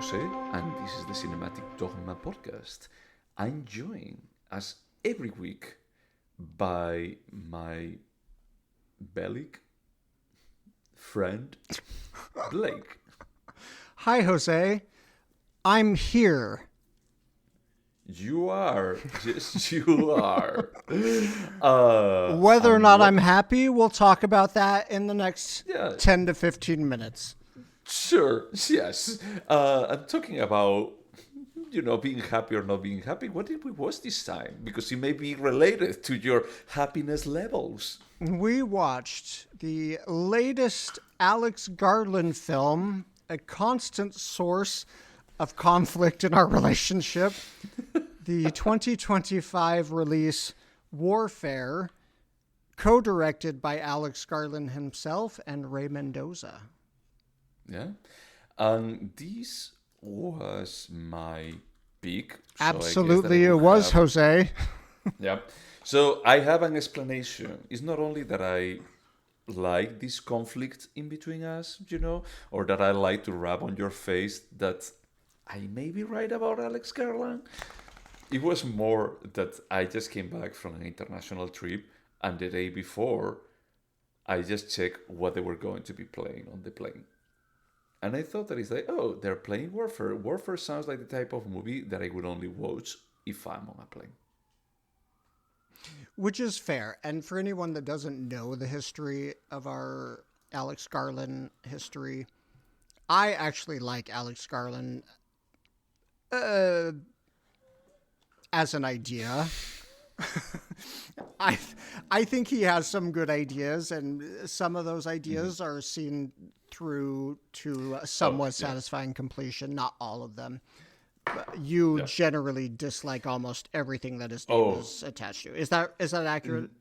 Jose, and this is the Cinematic Dogma podcast. I'm joined, as every week, by my bellic friend, Blake. Hi, Jose. I'm here. You are. Yes, you are. Whether or not I'm happy, we'll talk about that in the next Yeah. 10 to 15 minutes. Sure, yes. I'm talking about, being happy or not being happy. What did we watch this time? Because it may be related to your happiness levels. We watched the latest Alex Garland film, a constant source of conflict in our relationship. The 2025 release Warfare, co-directed by Alex Garland himself and Ray Mendoza. Yeah. And this was my pick. So Absolutely, it was, Jose. Yeah. So I have an explanation. It's not only that I like this conflict in between us, or that I like to rub on your face that I may be right about Alex Garland. It was more that I just came back from an international trip, and the day before, I just checked what they were going to be playing on the plane. And I thought that it's like, oh, they're playing Warfare. Warfare sounds like the type of movie that I would only watch if I'm on a plane. Which is fair. And for anyone that doesn't know the history of our Alex Garland history, I actually like Alex Garland as an idea. I think he has some good ideas, and some of those ideas are seen through to a somewhat satisfying completion. Not all of them. But you generally dislike almost everything that his name is attached to. Is that accurate?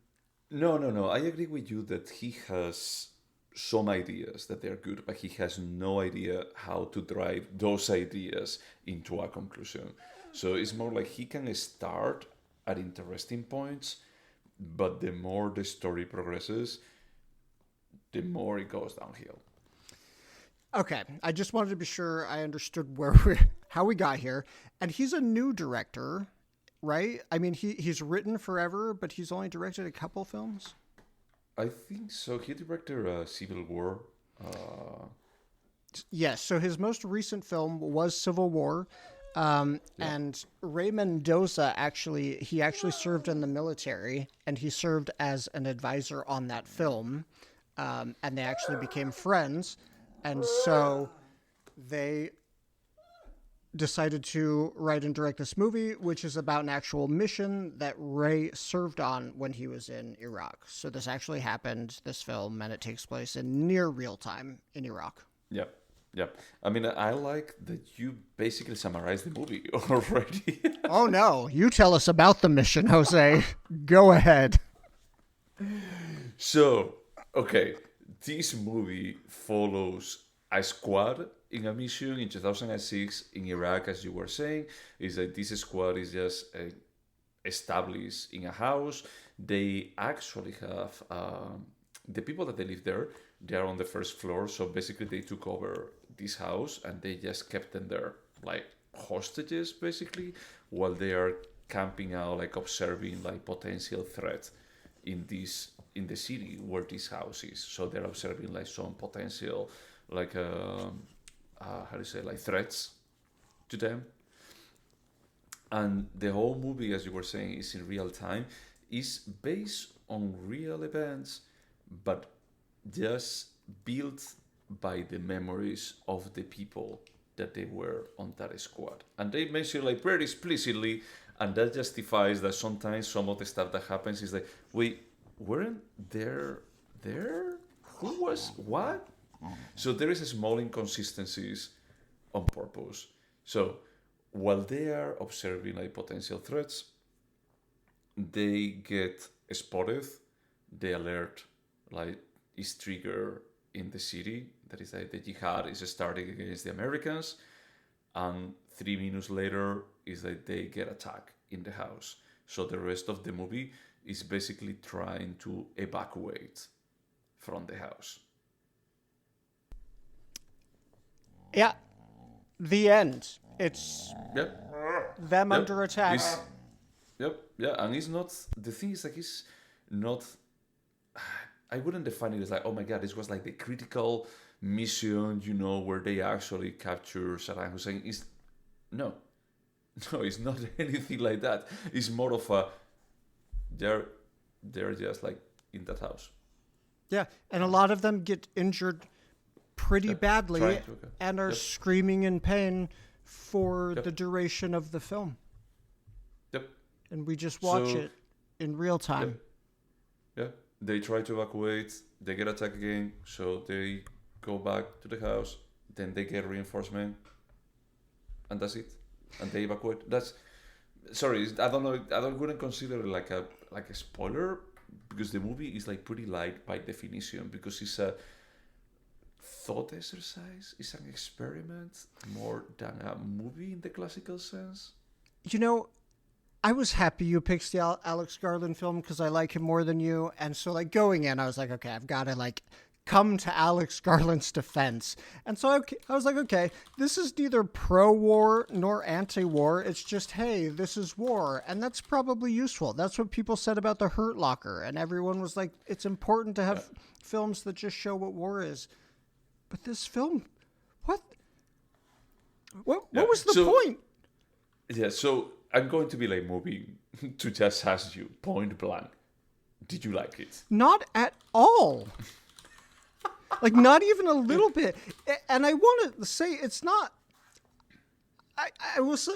No. I agree with you that he has some ideas that they're good, but he has no idea how to drive those ideas into a conclusion. So it's more like he can start at interesting points, but the more the story progresses, the more it goes downhill. Okay, I just wanted to be sure I understood how we got here. And he's a new director, right? I mean, he's written forever, but he's only directed a couple films. I think so. He directed Civil War. Yes, so his most recent film was Civil War. And Ray Mendoza actually served in the military, and he served as an advisor on that film. And they actually became friends. And so they decided to write and direct this movie, which is about an actual mission that Ray served on when he was in Iraq. So this actually happened, this film, and it takes place in near real time in Iraq. Yep. I mean, I like that you basically summarized the movie already. Oh, no. You tell us about the mission, Jose. Go ahead. So, okay. This movie follows a squad in a mission in 2006 in Iraq, as you were saying. Is that this squad is just established in a house. They actually have the people that they live there. They are on the first floor, so basically they took over this house and they just kept them there like hostages, basically, while they are camping out, like observing like potential threat in the city where this house is. So they're observing like some potential like like threats to them. And the whole movie, as you were saying, is in real time, is based on real events, but just built by the memories of the people that they were on that squad. And they mention like very explicitly, and that justifies that sometimes some of the stuff that happens is like, wait, weren't there? Who was what? So there is a small inconsistencies on purpose. So while they are observing like potential threats, they get spotted. The alert like is triggered in the city. That is like the jihad is starting against the Americans, and 3 minutes later is that they get attacked in the house. So the rest of the movie is basically trying to evacuate from the house. Yeah. The end. It's Yep. them Yep. under attack. Yep. Yeah. And it's not, the thing is like, it's not, I wouldn't define it as like, oh my God, this was like the critical mission, where they actually capture Saddam Hussein. No, no, it's not anything like that. It's more of a, they're, they're just like in that house. Yeah, and a lot of them get injured pretty badly Trying to, okay. and are Yep. screaming in pain for Yep. the duration of the film. Yep. And we just watch So- it in real time. Yeah. They try to evacuate, they get attacked again, so they go back to the house, then they get reinforcement, and that's it. And they evacuate. That's, sorry, I don't know, wouldn't consider it like a spoiler, because the movie is like pretty light by definition, because it's a thought exercise, it's an experiment more than a movie in the classical sense. You know, I was happy you picked the Alex Garland film because I like him more than you. And so, like, going in, I was like, okay, I've got to, like, come to Alex Garland's defense. And so I was like, okay, this is neither pro-war nor anti-war. It's just, hey, this is war. And that's probably useful. That's what people said about The Hurt Locker. And everyone was like, it's important to have films that just show what war is. But this film, what was the point? Yeah, so I'm going to be like moving to just ask you point blank. Did you like it? Not at all. Like, not even a little bit. And I want to say it's not. I will say,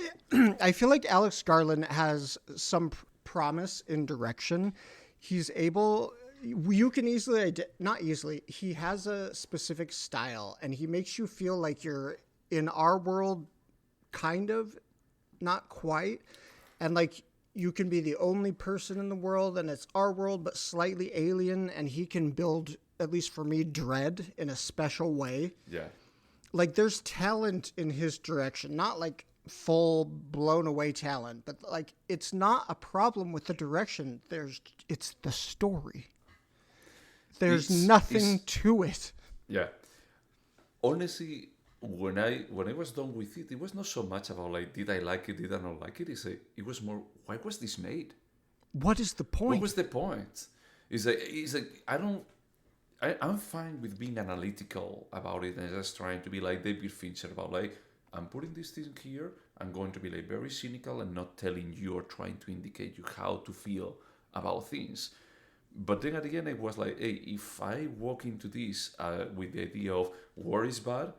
I feel like Alex Garland has some promise in direction. He's able, you can easily, not easily, he has a specific style and he makes you feel like you're in our world, kind of, not quite. And like, you can be the only person in the world and it's our world, but slightly alien. And he can build, at least for me, dread in a special way. Yeah. Like, there's talent in his direction, not like full blown away talent, but like, it's not a problem with the direction. It's the story. There's nothing to it. Yeah. Honestly, when I was done with it, it was not so much about like, did I like it, did I not like it? It was more, why was this made? What is the point? What was the point? It's like I'm fine with being analytical about it and just trying to be like David Fincher about like, I'm putting this thing here, I'm going to be like very cynical and not telling you or trying to indicate you how to feel about things. But then at the end, it was like, hey, if I walk into this with the idea of war is bad,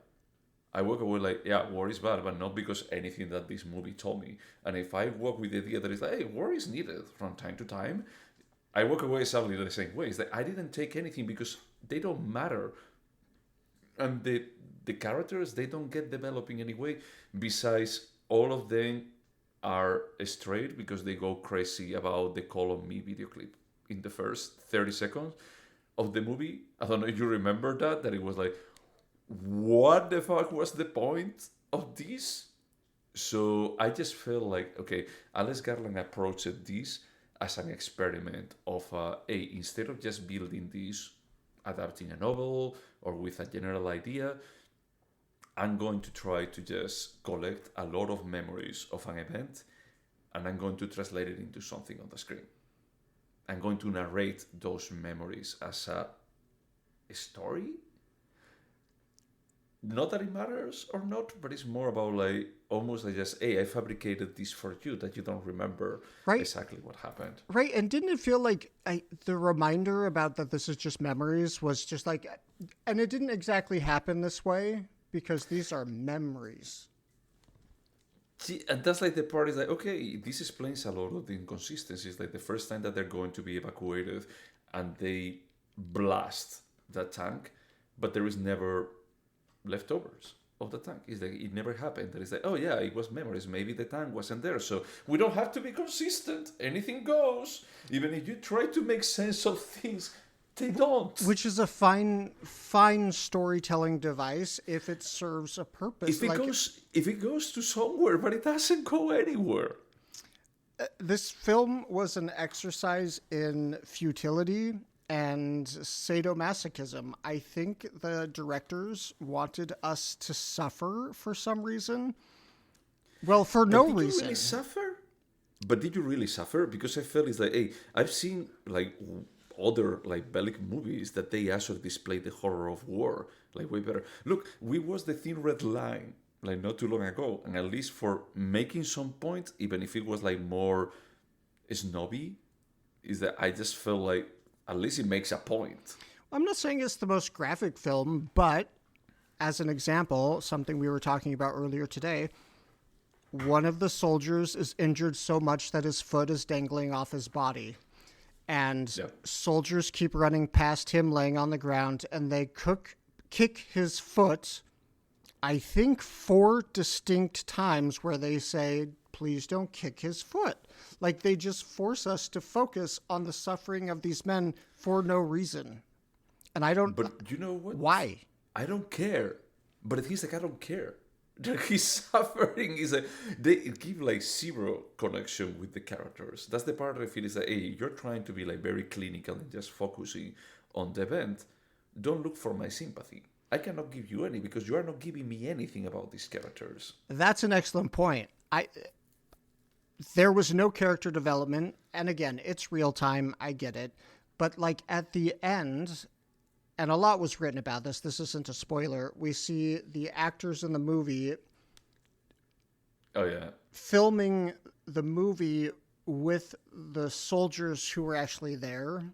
I walk away like, yeah, war is bad, but not because anything that this movie told me. And if I walk with the idea that it's like, hey, war is needed from time to time, I walk away exactly the same way. It's like, I didn't take anything because they don't matter. And the characters, they don't get developed in any way. Besides, all of them are straight because they go crazy about the Call on Me video clip in the first 30 seconds of the movie. I don't know if you remember that it was like, what the fuck was the point of this? So I just felt like, okay, Alex Garland approached this as an experiment of, instead of just building this, adapting a novel or with a general idea, I'm going to try to just collect a lot of memories of an event and I'm going to translate it into something on the screen. I'm going to narrate those memories as a story. Not that it matters or not, but it's more about like almost like just, hey, I fabricated this for you that you don't remember exactly what happened. Right, and didn't it feel like the reminder about that this is just memories was just like, and it didn't exactly happen this way because these are memories. See, and that's like the part is like, okay, this explains a lot of the inconsistencies. Like the first time that they're going to be evacuated and they blast the tank, but there is never leftovers of the tank. It's like it never happened. That is like, oh yeah, it was memories. Maybe the tank wasn't there. So we don't have to be consistent. Anything goes. Even if you try to make sense of things, they don't. Which is a fine storytelling device if it serves a purpose. If it goes to somewhere, but it doesn't go anywhere. This film was an exercise in futility and sadomasochism. I think the directors wanted us to suffer for some reason. Well, for But no did you reason. really suffer? But did you really suffer? Because I felt it's like, hey, I've seen like other like Bellic movies that they actually display the horror of war like way better. Look, we watched the Thin Red Line like not too long ago, and at least for making some point, even if it was like more snobby, is that I just felt like at least it makes a point. I'm not saying it's the most graphic film, but as an example, something we were talking about earlier today, one of the soldiers is injured so much that his foot is dangling off his body. And Yeah. soldiers keep running past him laying on the ground, and they kick his foot, I think 4 distinct times, where they say, please don't kick his foot. Like, they just force us to focus on the suffering of these men for no reason. And I don't... But you know what? Why? I don't care. But he's like, I don't care. He's suffering. Is like they give like zero connection with the characters. That's the part I feel is like, hey, you're trying to be like very clinical and just focusing on the event. Don't look for my sympathy. I cannot give you any because you are not giving me anything about these characters. That's an excellent point. There was no character development, and again, it's real time, I get it. But like at the end, and a lot was written about this, this isn't a spoiler, we see the actors in the movie Oh yeah. filming the movie with the soldiers who were actually there,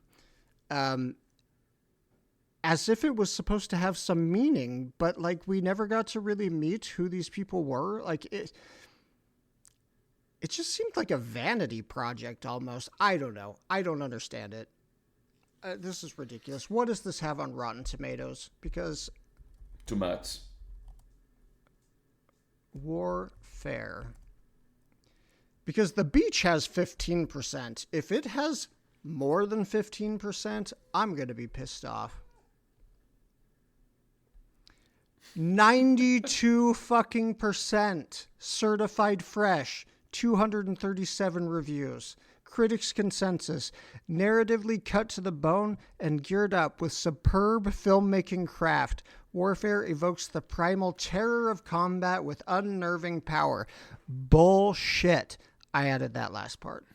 as if it was supposed to have some meaning, but like we never got to really meet who these people were. Like it just seemed like a vanity project almost. I don't know. I don't understand it. This is ridiculous. What does this have on Rotten Tomatoes? Because Too much. Warfare. Because The Beach has 15%. If it has more than 15%, I'm going to be pissed off. 92 fucking percent certified fresh, 237 reviews. Critics' consensus, narratively cut to the bone and geared up with superb filmmaking craft. Warfare evokes the primal terror of combat with unnerving power. Bullshit. I added that last part.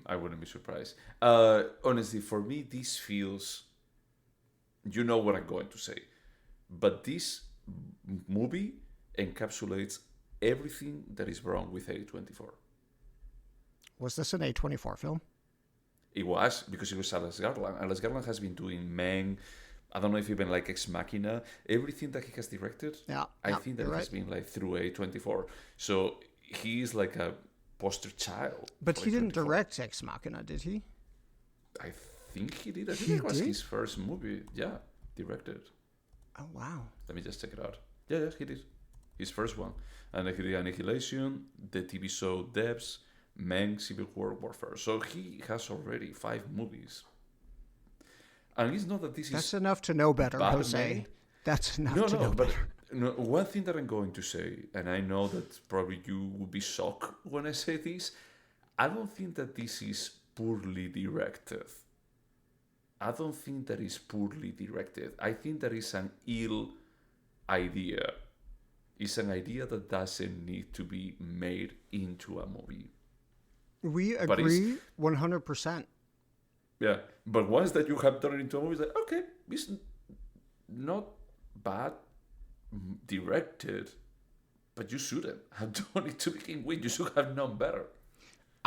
I wouldn't be surprised. Honestly, for me, this feels. You know what I'm going to say. But this movie encapsulates everything that is wrong with A24. Was this an A24 film? It was, because it was Alex Garland. Alex Garland has been doing Men, I don't know if even like Ex Machina. Everything that he has directed, I think that it has been like through A24. So he is like a poster child. But he didn't direct Ex Machina, did he? I think he did. I think it was his first movie. Yeah, directed. Oh, wow. Let me just check it out. Yeah, he did. His first one. And he did Annihilation, the TV show Debs, Men, Civil War, Warfare. So he has already 5 movies. And it's not that this That's is enough to know better, bad Jose. made. That's enough to know better. No, one thing that I'm going to say, and I know that probably you will be shocked when I say this, I don't think that this is poorly directed. I don't think that is poorly directed. I think that is an ill idea. It's an idea that doesn't need to be made into a movie. We agree 100%. Yeah, but once that you have turned it into a movie, it's like, okay, it's not bad directed, but you shouldn't have done it to begin with. You should have known better.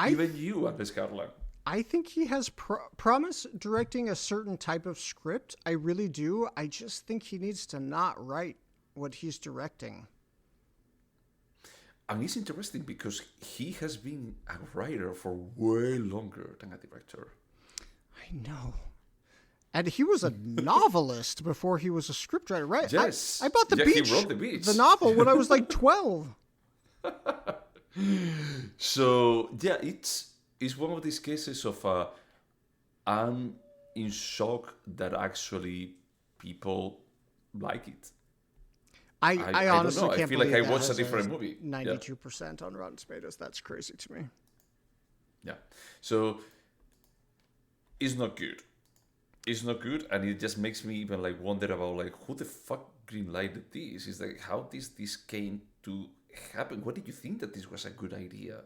Even you, Alex Garland. I think he has promise directing a certain type of script. I really do. I just think he needs to not write what he's directing. And it's interesting because he has been a writer for way longer than a director. I know. And he was a novelist before he was a scriptwriter, right? Yes. I bought The Beach, he wrote The Beach. the novel, when I was like 12. So, yeah, it's one of these cases of I'm in shock that actually people like it. I honestly don't know. can't I feel believe like I that watched a has different movie. 92% on Rotten Tomatoes. That's crazy to me. Yeah. So It's not good. It's not good, and it just makes me even like wonder about like who the fuck greenlighted this. It's like how this came to happen. What did you think that this was a good idea?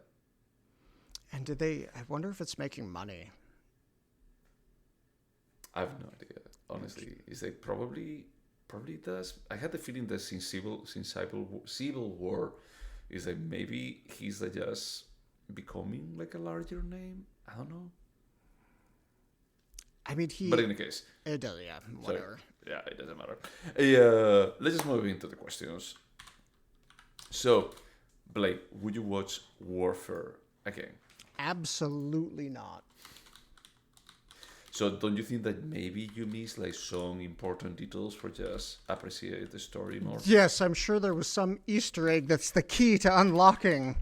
And did they? I wonder if it's making money. I have no idea. Honestly, it's like probably does. I had the feeling that since Civil War, is like maybe he's like just becoming like a larger name. I don't know. I mean, But in any case, it does, yeah, whatever. yeah, it doesn't matter. Let's just move into the questions. So, Blake, would you watch Warfare again? Absolutely not. So, don't you think that maybe you miss like some important details for just appreciate the story more? Yes, I'm sure there was some Easter egg that's the key to unlocking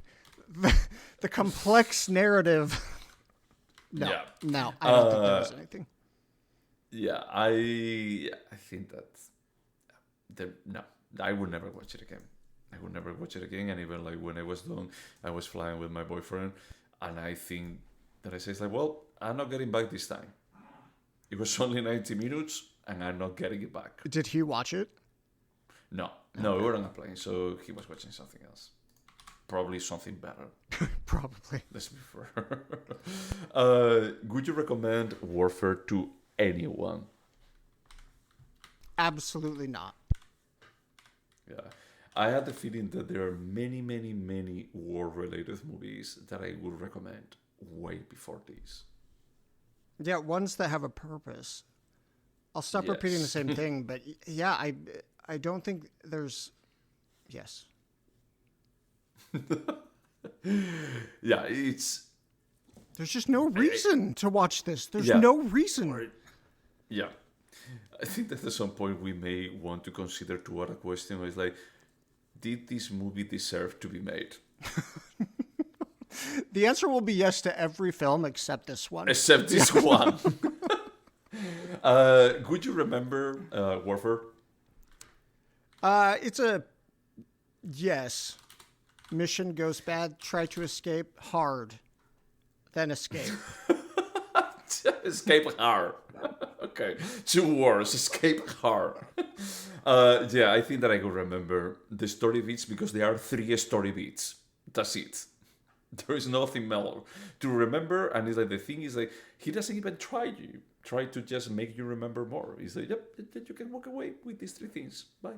the complex narrative. No, Yeah. no, I don't think there was anything. Yeah, I think that no, I would never watch it again. I would never watch it again. And even like when I was done, I was flying with my boyfriend, and I think that I says like, well, I'm not getting back this time. It was only 90 minutes, and I'm not getting it back. Did he watch it? No, we were on a plane, so he was watching something else. Probably something better. Probably. Let's be fair. Would you recommend Warfare to anyone? Absolutely not. Yeah. I had the feeling that there are many war-related movies that I would recommend way before these. Yeah, ones that have a purpose. I'll stop repeating the same thing, but yeah, I don't think there's... Yes. Yeah, it's... There's just no reason to watch this. There's no reason. Yeah. I think that at some point we may want to consider to add a question. It's like, did this movie deserve to be made? The answer will be yes to every film except this one. Except this one. Would you remember Warfare? It's a... Yes. Mission goes bad, try to escape, hard. Then escape. Escape hard. Okay. 2 words. Escape hard. Yeah, I think that I could remember the story beats because there are 3 story beats. That's it. There is nothing more to remember. And it's like the thing is like he doesn't even try to just make you remember more. He's like, yep, you can walk away with these 3 things. Bye.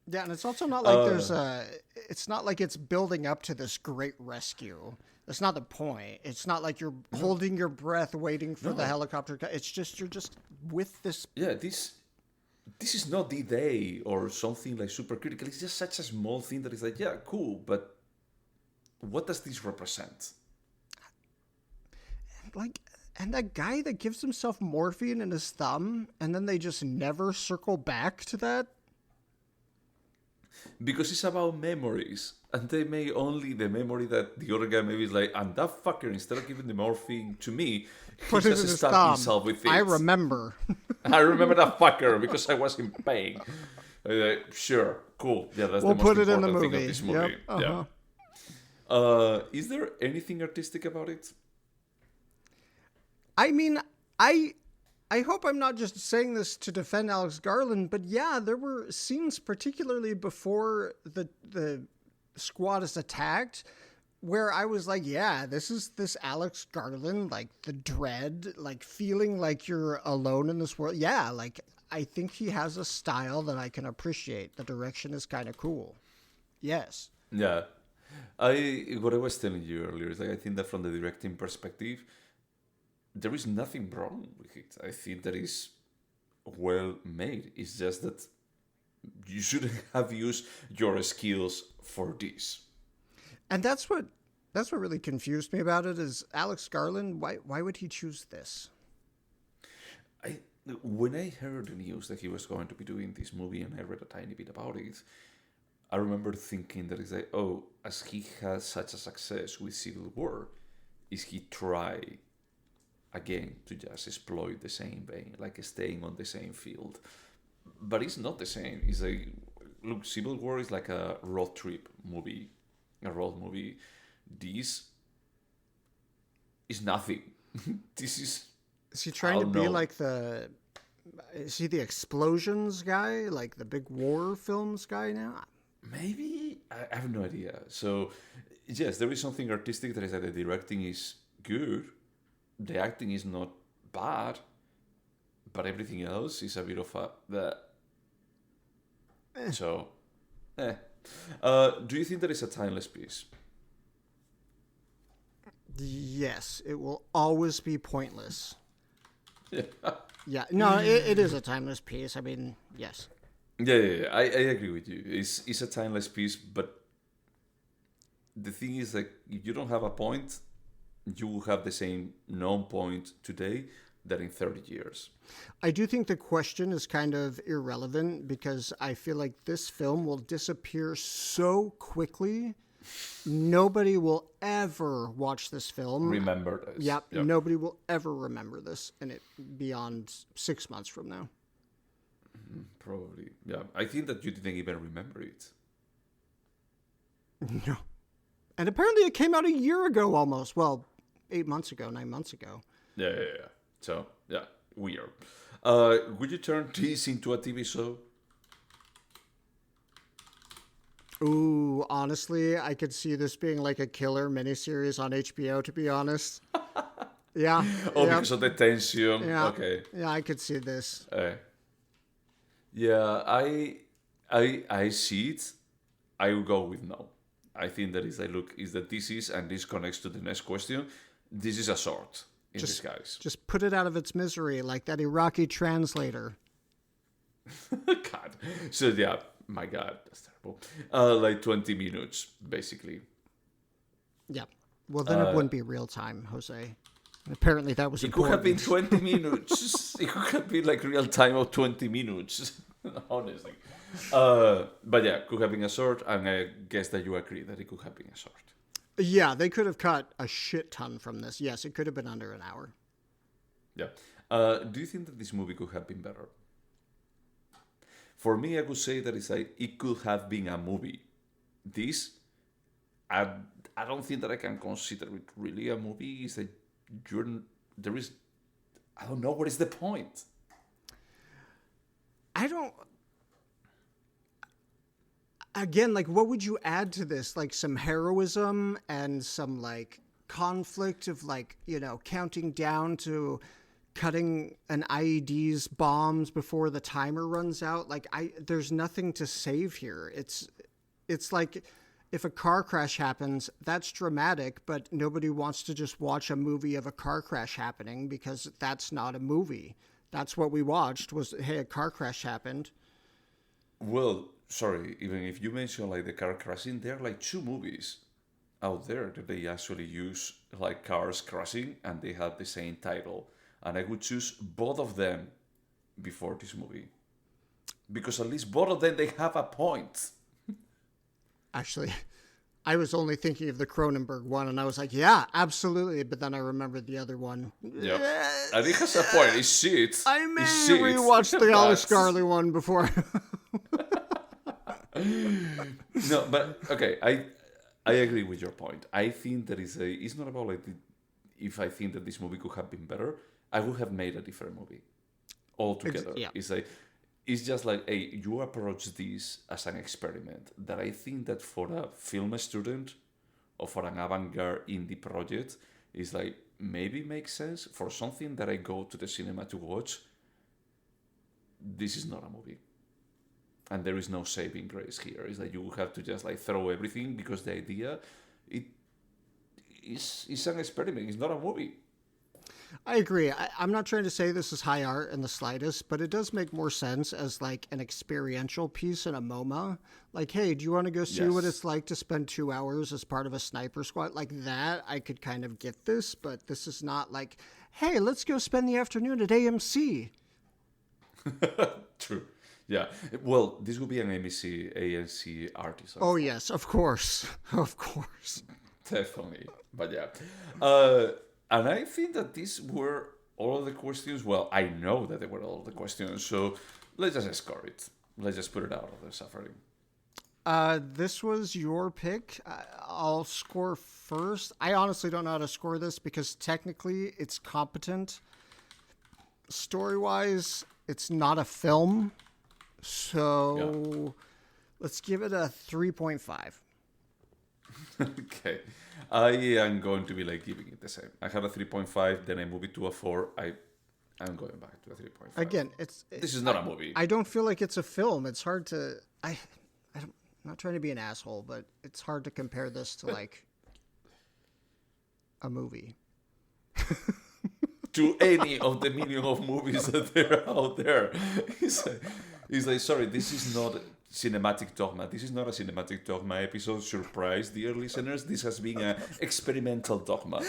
Yeah, and it's also not like there's a... It's not like it's building up to this great rescue. That's not the point. It's not like you're holding your breath waiting for the helicopter. It's just you're just with this... Yeah, this is not D-Day or something like super critical. It's just such a small thing that is like, yeah, cool, but what does this represent? Like, and that guy that gives himself morphine in his thumb, and then they just never circle back to that? Because it's about memories. And they may only the memory that the other guy maybe is like, and that fucker, instead of giving the morphine to me, he just stabbed himself with it. I remember. I remember that fucker because I was in pain. Sure, cool. Yeah, that's we'll the most put it in the important thing movie. of this movie. Yep. Uh-huh. Yeah. Is there anything artistic about it? I mean, I hope I'm not just saying this to defend Alex Garland, but yeah, there were scenes, particularly before the squad is attacked, where I was like, yeah, this is this Alex Garland, like the dread, like feeling like you're alone in this world. Yeah, like I think he has a style that I can appreciate. The direction is kind of cool. Yes. Yeah. What I was telling you earlier is like I think that from the directing perspective, there is nothing wrong with it. I think that is well made. It's just that you shouldn't have used your skills for this. And that's what really confused me about it is Alex Garland. Why would he choose this? When I heard the news that he was going to be doing this movie and I read a tiny bit about it, I remember thinking that it's like, oh, as he has such a success with Civil War, is he try again to just exploit the same vein, like staying on the same field? But it's not the same. It's like, look, Civil War is like a road trip movie, a road movie. This is nothing. This is Is he I trying to don't be know. like the? Is he the explosions guy, like the big war films guy now? Maybe I have no idea. So yes, there is something artistic that is that the directing is good, the acting is not bad, but everything else is a bit of a the. So, eh. Do you think that is a timeless piece? Yes, it will always be pointless. Yeah, Yeah, no, it is a timeless piece. I mean, yes. yeah. I agree with you. It's a timeless piece, but the thing is that if you don't have a point, you will have the same non-point today that in 30 years. I do think the question is kind of irrelevant because I feel like this film will disappear so quickly. Nobody will ever watch this film. Remember this. Yep, Yeah, nobody will ever remember this in it beyond 6 months from now. probably. Yeah, I think that you didn't even remember it. No. And apparently it came out a year ago almost. Well, 8 months ago, 9 months ago. Yeah. So, yeah, weird. Would you turn this into a TV show? Ooh, honestly, I could see this being like a killer miniseries on HBO, to be honest. Yeah. Oh, yeah, because of the tension. yeah, Okay. yeah, I could see this. Yeah, I see it. I will go with no. I think that is I look is that this is and this connects to the next question. This is a sword in disguise. Just put it out of its misery, like that Iraqi translator. God. So yeah, my God, that's terrible. Like 20 minutes, basically. Yeah. Well, then it wouldn't be real time, Jose. And apparently that was It could have important. been 20 minutes. It could have been like real time of 20 minutes, honestly. But yeah, could have been a sword, and I guess that you agree that it could have been a sword. Yeah, they could have cut a shit ton from this. Yes, it could have been under an hour. Yeah. Do you think that this movie could have been better? For me, I would say that it's like it could have been a movie. This, I, I don't think that I can consider it really a movie. It's like you're there is, I don't know what is the point. I don't. Again, like, what would you add to this? Like, some heroism and some, like, conflict of, like, counting down to cutting an IED's bombs before the timer runs out. Like, there's nothing to save here. It's like if a car crash happens, that's dramatic, but nobody wants to just watch a movie of a car crash happening because that's not a movie. That's what we watched was, hey, a car crash happened. Well, sorry, even if you mention like the car crashing, there are like two movies out there that they actually use like cars crashing and they have the same title. And I would choose both of them before this movie. Because at least both of them they have a point. Actually, I was only thinking of the Cronenberg one, and I was like, yeah, absolutely. But then I remembered the other one. Yeah. And it has a point. It's shit. I may It's shit, rewatch the but- Alex Garland one before. No, but okay, I agree with your point. I think that it's not about like if I think that this movie could have been better, I would have made a different movie altogether. Yeah. It's just like, hey, you approach this as an experiment that I think that for a film student or for an avant-garde indie project is like maybe makes sense. For something that I go to the cinema to watch, this is not a movie. And there is no saving grace here. It's like you have to just like throw everything because the idea it's an experiment. It's not a movie. I agree. I'm not trying to say this is high art in the slightest, but it does make more sense as like an experiential piece in a MoMA. Like, hey, do you want to go see what Yes. it's like to spend 2 hours as part of a sniper squad? Like that, I could kind of get this, but this is not like, hey, let's go spend the afternoon at AMC. True. Yeah. Well, this will be an ANC artist. Oh, yes, of course. Of course. Definitely. But yeah. And I think that these were all of the questions. Well, I know that they were all the questions. So let's just score it. Let's just put it out of the suffering. This was your pick. I'll score first. I honestly don't know how to score this because technically it's competent, Story-wise, it's not a film, so let's give it a 3.5. Okay. I am going to be like giving it the same. I have a 3.5, then I move it to a 4. I'm going back to a 3.5. Again, This is not a movie. I don't feel like it's a film. It's hard to I'm not trying to be an asshole, but it's hard to compare this to like a movie. To any of the million of movies that are out there. He's like, sorry, this is not cinematic dogma. This is not a cinematic dogma episode. Surprise, dear listeners. This has been an experimental dogma.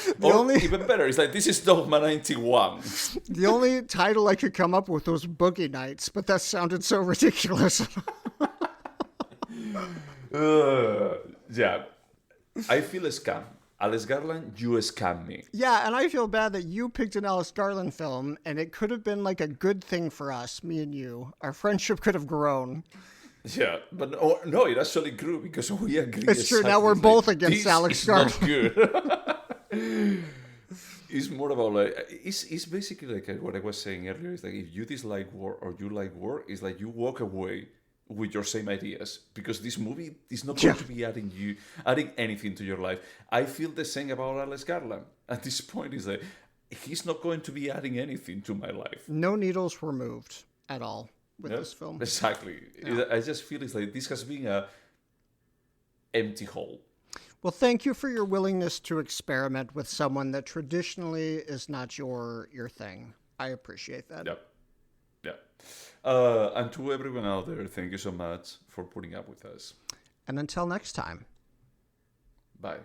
Even better, it's like, this is Dogma 91. The only title I could come up with was Boogie Nights, but that sounded so ridiculous. Yeah. I feel a scam. Alex Garland, you scam me. Yeah, and I feel bad that you picked an Alex Garland film, and it could have been like a good thing for us, me and you. Our friendship could have grown. Yeah, but no, it actually grew because we agree. It's true. Now we're both against Alex Garland. Not good. It's more about like it's basically like what I was saying earlier. It's like if you dislike war or you like war, it's like you walk away with your same ideas because this movie is not going to be adding anything to your life. I feel the same about Alex Garland. At this point, is like he's not going to be adding anything to my life. No needles were moved at all with this film. Exactly. Yeah. I just feel it's like this has been a empty hole. Well, thank you for your willingness to experiment with someone that traditionally is not your thing. I appreciate that. Yep. Yeah. And to everyone out there, thank you so much for putting up with us. And until next time. Bye.